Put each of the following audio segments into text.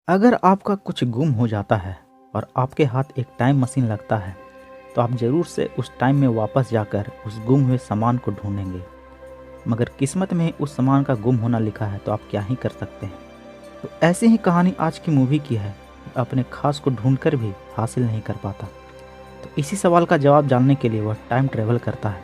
अगर आपका कुछ गुम हो जाता है और आपके हाथ एक टाइम मशीन लगता है तो आप ज़रूर से उस टाइम में वापस जाकर उस गुम हुए सामान को ढूंढेंगे। मगर किस्मत में ही उस सामान का गुम होना लिखा है तो आप क्या ही कर सकते हैं। तो ऐसी ही कहानी आज की मूवी की है। अपने खास को ढूंढकर भी हासिल नहीं कर पाता, तो इसी सवाल का जवाब जानने के लिए वह टाइम ट्रेवल करता है।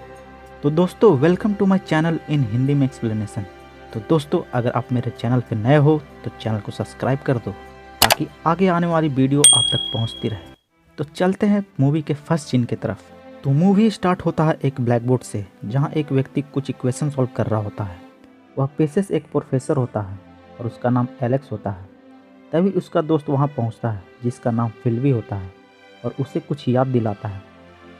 तो दोस्तों, welcome to my channel in Hindi में एक्सप्लेनेशन। तो दोस्तों, अगर आप मेरे चैनल पर नए हो तो चैनल को सब्सक्राइब कर दो ताकि आगे आने वाली वीडियो आप तक पहुंचती रहे। तो चलते हैं मूवी के फर्स्ट सीन की तरफ। तो मूवी स्टार्ट होता है एक ब्लैक बोर्ड से, जहां एक व्यक्ति कुछ इक्वेशन सॉल्व कर रहा होता है। वह पेशे से एक प्रोफेसर होता है और उसका नाम एलेक्स होता है। तभी उसका दोस्त वहां पहुंचता है जिसका नाम फिल्वी होता है और उसे कुछ याद दिलाता है।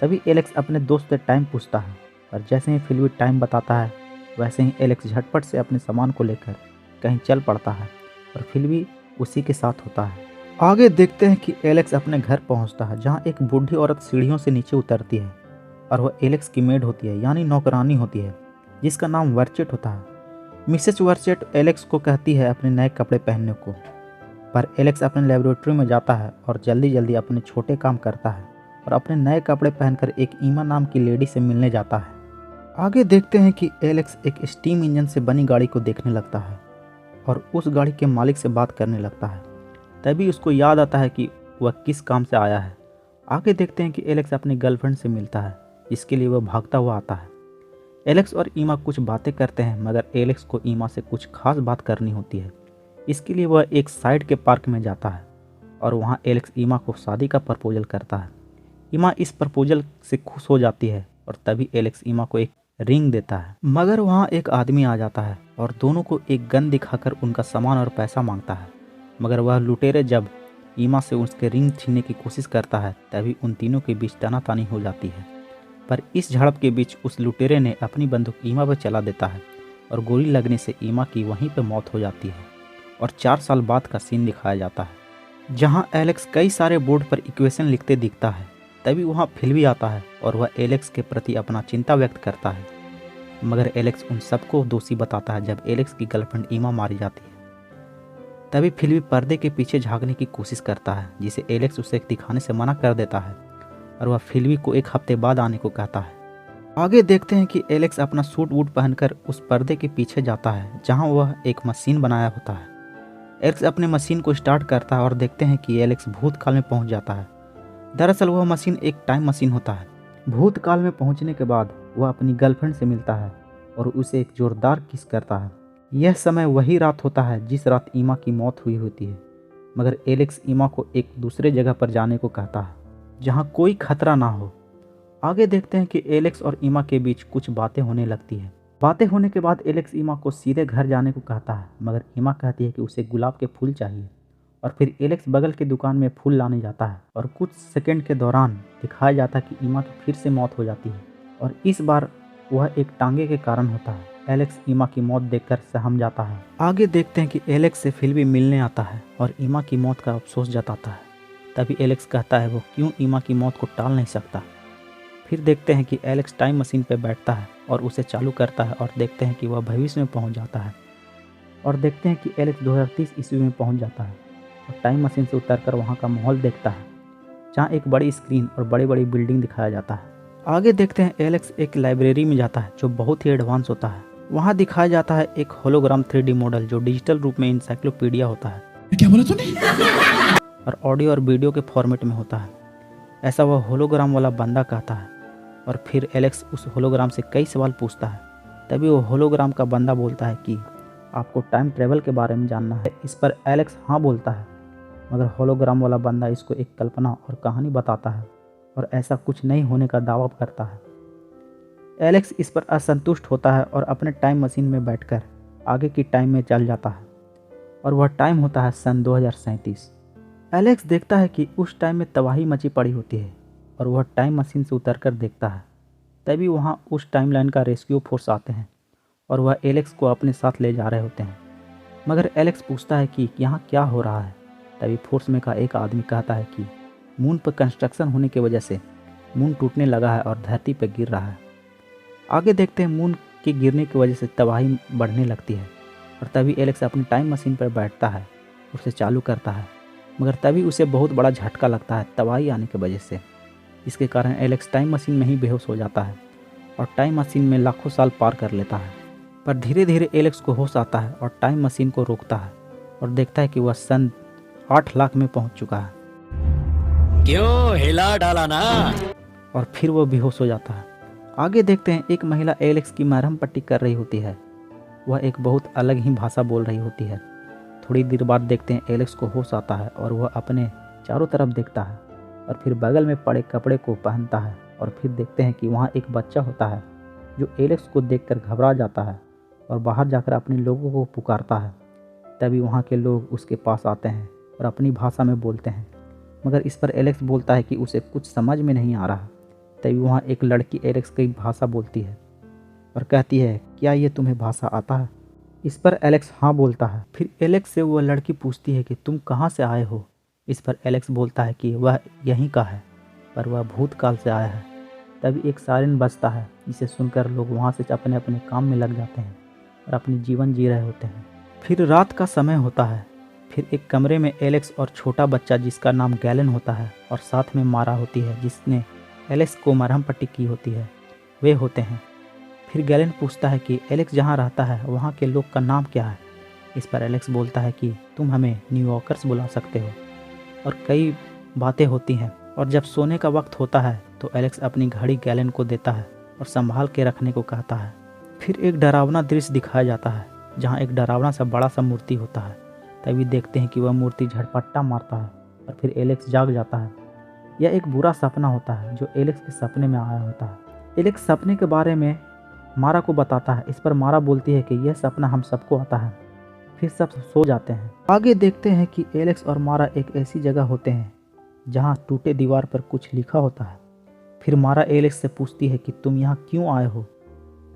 तभी एलेक्स अपने दोस्त से टाइम पूछता है और जैसे ही फिल्वी टाइम बताता है वैसे ही एलेक्स झटपट से अपने सामान को लेकर कहीं चल पड़ता है और फिल्वी उसी के साथ होता है। आगे देखते हैं कि एलेक्स अपने घर पहुंचता है जहां एक बूढ़ी औरत सीढ़ियों से नीचे उतरती है और वह एलेक्स की मेड होती है, यानी नौकरानी होती है, जिसका नाम वर्चेट होता है। मिसेस वर्चेट एलेक्स को कहती है अपने नए कपड़े पहनने को, पर एलेक्स अपने लेबोरेटरी में जाता है और जल्दी जल्दी अपने छोटे काम करता है और अपने नए कपड़े पहनकर एक ईमा नाम की लेडी से मिलने जाता है। आगे देखते हैं कि एलेक्स एक स्टीम इंजन से बनी गाड़ी को देखने लगता है और उस गाड़ी के मालिक से बात करने लगता है। तभी उसको याद आता है कि वह किस काम से आया है। आगे देखते हैं कि एलेक्स अपनी गर्लफ्रेंड से मिलता है, जिसके लिए वह भागता हुआ आता है। एलेक्स और ईमा कुछ बातें करते हैं, मगर एलेक्स को ईमा से कुछ खास बात करनी होती है। इसके लिए वह एक साइड के पार्क में जाता है और वहाँ एलेक्स ईमा को शादी का प्रपोजल करता है। ईमा इस प्रपोजल से खुश हो जाती है और तभी एलेक्स ईमा को एक रिंग देता है, मगर वहाँ एक आदमी आ जाता है और दोनों को एक गन दिखाकर उनका सामान और पैसा मांगता है। मगर वह लुटेरे जब ईमा से उसके रिंग छीनने की कोशिश करता है तभी उन तीनों के बीच तानातानी हो जाती है। पर इस झड़प के बीच उस लुटेरे ने अपनी बंदूक ईमा पर चला देता है और गोली लगने से ईमा की वहीं पर मौत हो जाती है। और 4 साल बाद का सीन दिखाया जाता है जहां एलेक्स कई सारे बोर्ड पर इक्वेशन लिखते दिखता है। तभी वहां फिल्वी आता है और वह एलेक्स के प्रति अपना चिंता व्यक्त करता है, मगर एलेक्स उन सबको दोषी बताता है जब एलेक्स की गर्लफ्रेंड ईमा मारी जाती है। तभी फिल्मी पर्दे के पीछे झांकने की कोशिश करता है, जिसे एलेक्स उसे दिखाने से मना कर देता है और वह फिल्मी को 1 हफ्ते बाद आने को कहता है। आगे देखते हैं कि एलेक्स अपना सूट वूट पहनकर उस पर्दे के पीछे जाता है जहां वह एक मशीन बनाया होता है। एलेक्स अपने मशीन को स्टार्ट करता है और देखते हैं कि एलेक्स भूतकाल में पहुंच जाता है। दरअसल वह मशीन एक टाइम मशीन होता है। भूतकाल में पहुंचने के बाद वह अपनी गर्लफ्रेंड से मिलता है और उसे एक जोरदार किस करता है। यह समय वही रात होता है जिस रात ईमा की मौत हुई होती है, मगर एलेक्स ईमा को एक दूसरे जगह पर जाने को कहता है जहां कोई खतरा ना हो। आगे देखते हैं कि एलेक्स और ईमा के बीच कुछ बातें होने लगती है। बातें होने के बाद एलेक्स ईमा को सीधे घर जाने को कहता है, मगर ईमा कहती है कि उसे गुलाब के फूल चाहिए। और फिर एलेक्स बगल की दुकान में फूल लाने जाता है और कुछ सेकंड के दौरान दिखाया जाता है कि ईमा की फिर से मौत हो जाती है और इस बार वह एक टांगे के कारण होता है। एलेक्स ईमा की मौत देखकर सहम जाता है। आगे देखते हैं कि एलेक्स से फिल्मी मिलने आता है और ईमा की मौत का अफसोस जताता है। तभी एलेक्स कहता है वो क्यों ईमा की मौत को टाल नहीं सकता। फिर देखते हैं कि एलेक्स टाइम मशीन पर बैठता है और उसे चालू करता है और देखते हैं कि वह भविष्य में पहुंच जाता है। और देखते हैं कि एलेक्स 2030 ईस्वी में पहुंच जाता है और टाइम मशीन से उतरकर वहां का माहौल देखता है जहां एक बड़ी स्क्रीन और बड़ी बड़ी बिल्डिंग दिखाया जाता है। आगे देखते हैं एलेक्स एक लाइब्रेरी में जाता है जो बहुत ही एडवांस होता है। वहां दिखाया जाता है एक होलोग्राम 3D मॉडल जो डिजिटल रूप में इंसाइक्लोपीडिया होता है। क्या बोला तूने? और ऑडियो और वीडियो के फॉर्मेट में होता है, ऐसा वह होलोग्राम वाला बंदा कहता है। और फिर एलेक्स उस होलोग्राम से कई सवाल पूछता है। तभी वो होलोग्राम का बंदा बोलता है कि आपको टाइम ट्रेवल के बारे में जानना है। इस पर एलेक्स हाँ बोलता है, मगर होलोग्राम वाला बंदा इसको एक कल्पना और कहानी बताता है और ऐसा कुछ नहीं होने का दावा करता है। एलेक्स इस पर असंतुष्ट होता है और अपने टाइम मशीन में बैठकर आगे की टाइम में चल जाता है और वह टाइम होता है सन 2037। एलेक्स देखता है कि उस टाइम में तबाही मची पड़ी होती है और वह टाइम मशीन से उतरकर देखता है। तभी वहाँ उस टाइमलाइन का रेस्क्यू फोर्स आते हैं और वह एलेक्स को अपने साथ ले जा रहे होते हैं, मगर एलेक्स पूछता है कि यहाँ क्या हो रहा है। तभी फोर्स में का एक आदमी कहता है कि मून पर कंस्ट्रक्शन होने की वजह से मून टूटने लगा है और धरती पर गिर रहा है। आगे देखते हैं मून के गिरने की वजह से तबाही बढ़ने लगती है और तभी एलेक्स अपनी टाइम मशीन पर बैठता है उसे चालू करता है, मगर तभी उसे बहुत बड़ा झटका लगता है तबाही आने की वजह से। इसके कारण एलेक्स टाइम मशीन में ही बेहोश हो जाता है और टाइम मशीन में लाखों साल पार कर लेता है। पर धीरे धीरे एलेक्स को होश आता है और टाइम मशीन को रोकता है और देखता है कि वह सन 8 लाख में पहुंच चुका है। क्यों हिला डाला ना। और फिर वह बेहोश हो जाता है। आगे देखते हैं एक महिला एलेक्स की मरहम पट्टी कर रही होती है। वह एक बहुत अलग ही भाषा बोल रही होती है। थोड़ी देर बाद देखते हैं एलेक्स को होश आता है और वह अपने चारों तरफ देखता है और फिर बगल में पड़े कपड़े को पहनता है और फिर देखते हैं कि वहाँ एक बच्चा होता है जो एलेक्स को देखकर घबरा जाता है और बाहर जाकर अपने लोगों को पुकारता है। तभी वहाँ के लोग उसके पास आते हैं और अपनी भाषा में बोलते हैं, मगर इस पर एलेक्स बोलता है कि उसे कुछ समझ में नहीं आ रहा। तभी वहाँ एक लड़की एलेक्स की भाषा बोलती है और कहती है, क्या ये तुम्हें भाषा आता है? इस पर एलेक्स हाँ बोलता है। फिर एलेक्स से वह लड़की पूछती है कि तुम कहाँ से आए हो? इस पर एलेक्स बोलता है कि वह यहीं का है, पर वह भूतकाल से आया है। तभी एक सायरन बजता है, जिसे सुनकर लोग वहाँ से अपने अपने काम में लग जाते हैं और अपनी जीवन जी रहे होते हैं। फिर रात का समय होता है। फिर एक कमरे में एलेक्स और छोटा बच्चा जिसका नाम गैलन होता है और साथ में मारा होती है जिसने एलेक्स को मरहम पट्टी की होती है, वे होते हैं। फिर गैलन पूछता है कि एलेक्स जहाँ रहता है वहाँ के लोग का नाम क्या है? इस पर एलेक्स बोलता है कि तुम हमें न्यूयॉर्कर्स बुला सकते हो। और कई बातें होती हैं और जब सोने का वक्त होता है तो एलेक्स अपनी घड़ी गैलन को देता है और संभाल के रखने को कहता है। फिर एक डरावना दृश्य दिखाया जाता है जहाँ एक डरावना सा बड़ा सा मूर्ति होता है। तभी देखते हैं कि वह मूर्ति झटपट्टा मारता है और फिर एलेक्स जाग जाता है। यह एक बुरा सपना होता है जो एलेक्स के सपने में आया होता है। एलेक्स सपने के बारे में मारा को बताता है। इस पर मारा बोलती है कि यह सपना हम सबको आता है। फिर सब सो जाते हैं। आगे देखते हैं कि एलेक्स और मारा एक ऐसी जगह होते हैं जहाँ टूटे दीवार पर कुछ लिखा होता है। फिर मारा एलेक्स से पूछती है कि तुम यहाँ क्यों आए हो?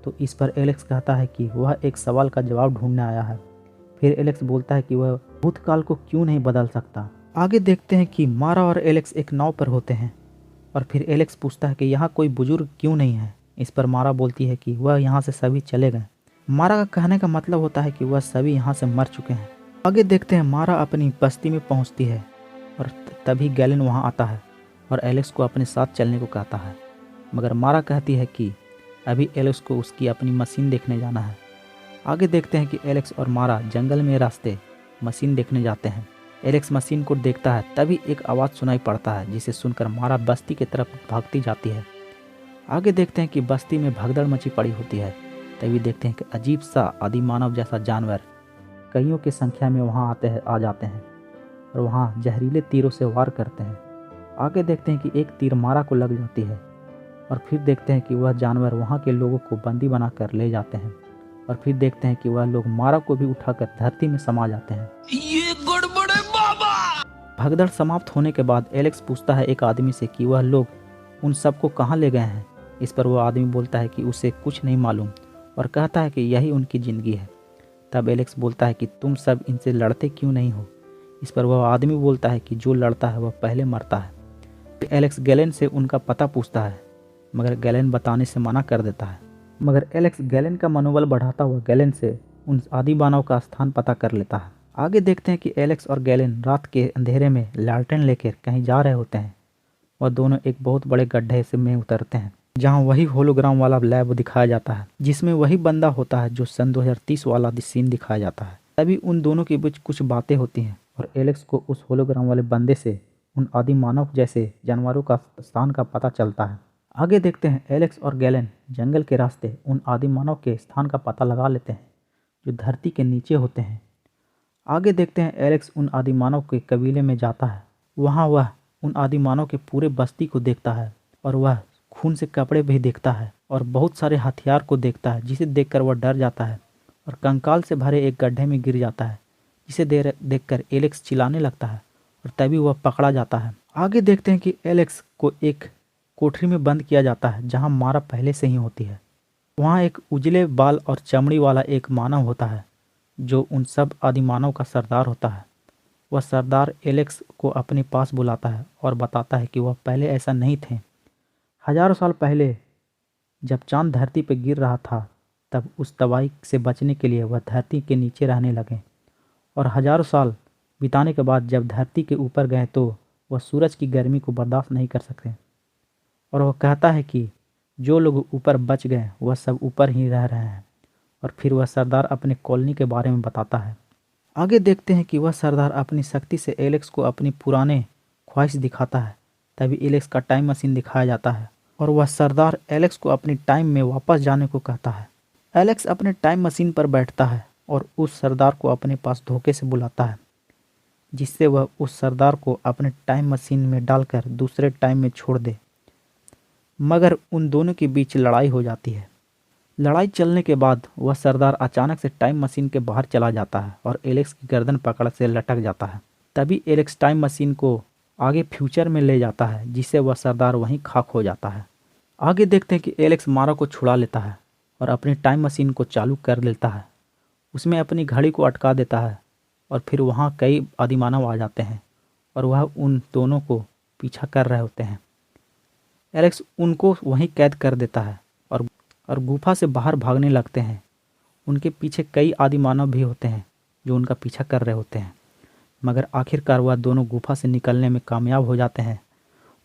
तो इस पर एलेक्स कहता है कि वह एक सवाल का जवाब ढूंढने आया है। फिर एलेक्स बोलता है कि वह भूतकाल को क्यों नहीं बदल सकता। आगे देखते हैं कि मारा और एलेक्स एक नाव पर होते हैं और फिर एलेक्स पूछता है कि यहाँ कोई बुजुर्ग क्यों नहीं है। इस पर मारा बोलती है कि वह यहाँ से सभी चले गए। मारा का कहने का मतलब होता है कि वह सभी यहाँ से मर चुके हैं। आगे देखते हैं मारा अपनी बस्ती में पहुँचती है और तभी गैलन वहाँ आता है और एलेक्स को अपने साथ चलने को कहता है, मगर मारा कहती है कि अभी एलेक्स को उसकी अपनी मशीन देखने जाना है। आगे देखते हैं कि एलेक्स और मारा जंगल में रास्ते मशीन देखने जाते हैं। एलेक्स मशीन को देखता है, तभी एक आवाज़ सुनाई पड़ता है जिसे सुनकर मारा बस्ती की तरफ भागती जाती है। आगे देखते हैं कि बस्ती में भगदड़ मची पड़ी होती है। तभी देखते हैं कि अजीब सा आदिमानव जैसा जानवर कईयों की संख्या में वहाँ आ जाते हैं और वहाँ जहरीले तीरों से वार करते हैं। आगे देखते हैं कि एक तीर मारा को लग जाती है और फिर देखते हैं कि वह जानवर वहाँ के लोगों को बंदी बनाकर ले जाते हैं और फिर देखते हैं कि वह लोग मारा को भी उठाकर धरती में समा जाते हैं। ये गड़बड़ है बाबा। भगदड़ समाप्त होने के बाद एलेक्स पूछता है एक आदमी से कि वह लोग उन सबको कहाँ ले गए हैं। इस पर वह आदमी बोलता है कि उसे कुछ नहीं मालूम और कहता है कि यही उनकी ज़िंदगी है। तब एलेक्स बोलता है कि तुम सब इनसे लड़ते क्यों नहीं हो। इस पर वह आदमी बोलता है कि जो लड़ता है वह पहले मरता है। फिर एलेक्स गैलन से उनका पता पूछता है, मगर गैलन बताने से मना कर देता है। मगर एलेक्स गैलन का मनोबल बढ़ाता हुआ गैलन से उन आदि मानव का स्थान पता कर लेता है। आगे देखते हैं कि एलेक्स और गैलन रात के अंधेरे में लालटेन लेकर कहीं जा रहे होते हैं और दोनों एक बहुत बड़े गड्ढे से में उतरते हैं जहां वही होलोग्राम वाला लैब दिखाया जाता है जिसमें वही बंदा होता है जो सन 2030 वाला सीन दिखाया जाता है। तभी उन दोनों के बीच कुछ बातें होती हैं और एलेक्स को उस होलोग्राम वाले बंदे से उन आदि मानव जैसे जानवरों का स्थान का पता चलता है। आगे देखते हैं एलेक्स और गैलन जंगल के रास्ते उन आदि मानव के स्थान का पता लगा लेते हैं जो धरती के नीचे होते हैं। आगे देखते हैं एलेक्स उन आदि मानव के कबीले में जाता है। वहाँ वह उन आदि मानव के पूरे बस्ती को देखता है और वह खून से कपड़े भी देखता है और बहुत सारे हथियार को देखता है जिसे देखकर वह डर जाता है और कंकाल से भरे एक गड्ढे में गिर जाता है जिसे देखकर एलेक्स चिल्लाने लगता है और तभी वह पकड़ा जाता है। आगे देखते हैं कि एलेक्स को एक कोठरी में बंद किया जाता है जहां मारा पहले से ही होती है। वहां एक उजले बाल और चमड़ी वाला एक मानव होता है जो उन सब आदि मानव का सरदार होता है। वह सरदार एलेक्स को अपने पास बुलाता है और बताता है कि वह पहले ऐसा नहीं थे। हजारों साल पहले जब चांद धरती पर गिर रहा था तब उस तबाही से बचने के लिए वह धरती के नीचे रहने लगे और हजारों साल बिताने के बाद जब धरती के ऊपर गए तो वह सूरज की गर्मी को बर्दाश्त नहीं कर सकते और वह कहता है कि जो लोग ऊपर बच गए वह सब ऊपर ही रह रहे हैं। और फिर वह सरदार अपने कॉलोनी के बारे में बताता है। आगे देखते हैं कि वह सरदार अपनी शक्ति से एलेक्स को अपनी पुराने ख्वाहिश दिखाता है। तभी एलेक्स का टाइम मशीन दिखाया जाता है और वह सरदार एलेक्स को अपनी टाइम में वापस जाने को कहता है। एलेक्स अपने टाइम मशीन पर बैठता है और उस सरदार को अपने पास धोखे से बुलाता है, जिससे वह उस सरदार को अपने टाइम मशीन में डालकर दूसरे टाइम में छोड़ दे। मगर उन दोनों के बीच लड़ाई हो जाती है। लड़ाई चलने के बाद वह सरदार अचानक से टाइम मशीन के बाहर चला जाता है और एलेक्स की गर्दन पकड़ से लटक जाता है। तभी एलेक्स टाइम मशीन को आगे फ्यूचर में ले जाता है, जिससे वह सरदार वहीं खाक हो जाता है। आगे देखते हैं कि एलेक्स मारा को छुड़ा लेता है और अपनी टाइम मशीन को चालू कर लेता है। उसमें अपनी घड़ी को अटका देता है और फिर वहाँ कई आदिमानव आ जाते हैं और वह उन दोनों को पीछा कर रहे होते हैं। एलेक्स उनको वहीं कैद कर देता है और गुफा से बाहर भागने लगते हैं। उनके पीछे कई आदिमानव भी होते हैं जो उनका पीछा कर रहे होते हैं, मगर आखिरकार वह दोनों गुफा से निकलने में कामयाब हो जाते हैं।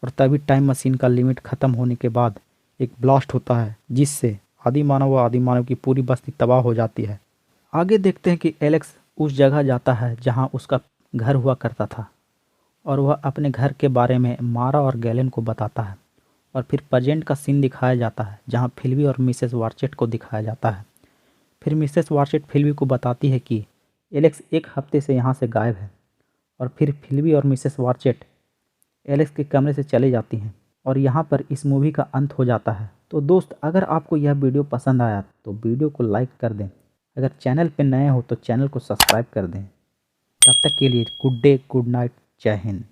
और तभी टाइम मशीन का लिमिट ख़त्म होने के बाद एक ब्लास्ट होता है, जिससे आदिमानव व आदिमानव की पूरी बस्ती तबाह हो जाती है। आगे देखते हैं कि एलेक्स उस जगह जाता है जहाँ उसका घर हुआ करता था और वह अपने घर के बारे में मारा और गैलन को बताता है। और फिर प्रेजेंट का सीन दिखाया जाता है जहाँ फिल्बी और मिसेस वार्चेट को दिखाया जाता है। फिर मिसेस वार्चेट फिल्बी को बताती है कि एलेक्स एक हफ्ते से यहाँ से गायब है। और फिर फिल्बी और मिसेस वार्चेट एलेक्स के कमरे से चले जाती हैं और यहाँ पर इस मूवी का अंत हो जाता है। तो दोस्त, अगर आपको यह वीडियो पसंद आया तो वीडियो को लाइक कर दें। अगर चैनल पर नए हो तो चैनल को सब्सक्राइब कर दें। तब तक के लिए गुड डे, गुड नाइट, जय हिंद।